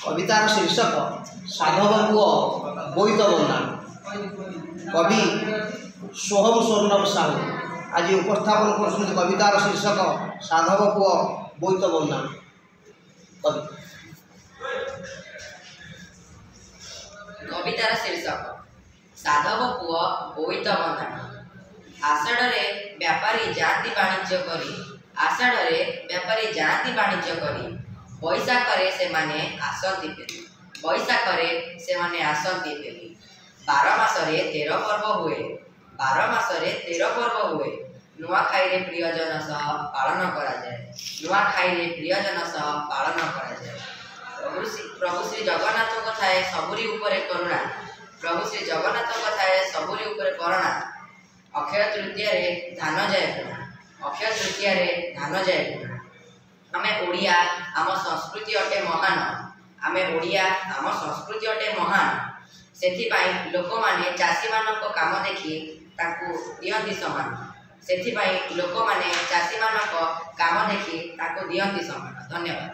कवितार शीर्षक साधव पुओ बोईत बंदा। कवि सोहम स्वर्णव साहू आज उपस्थापन कर कवितार शीर्षक साधव पुओ बोईत बंदा। कवितार शीर्षक साधव पुओ बोईत बंदा। आषाढ़े व्यापारी जाती वाणिज्य करी, आषाढ़े व्यापारी जाती वाणिज्य करी, बैशाखरे से माने आसती फेरी, बैशाखरे से माने आसती फेरी। 12 मासरे 13 पर्व हुए, 12 मासरे 13 पर्व हुए। नुआखाई रे प्रियजन सह पालन करा जाए, नुआखाई रे प्रियजन सह पालन करा जाए। प्रभु श्री जगन्नाथ कथाए सबुरी उपरे करुणा, प्रभु श्री जगन्नाथ कथाए सबुरी उपरे करुणा। अक्षय तृतीया रे धान जाए पुणा, अक्षय तृतीया रे धान जाए पुणा। आमे ओडिया आम संस्कृति अटे महान, आमे ओडिया आम संस्कृति अटे महान। सेथिपाई लोक माने चाषी मानक काम देखि ताकू दियंती समान, सेथिपाई लोक माने चाषी मानक काम देखि ताकू दियंती समान। धन्यवाद।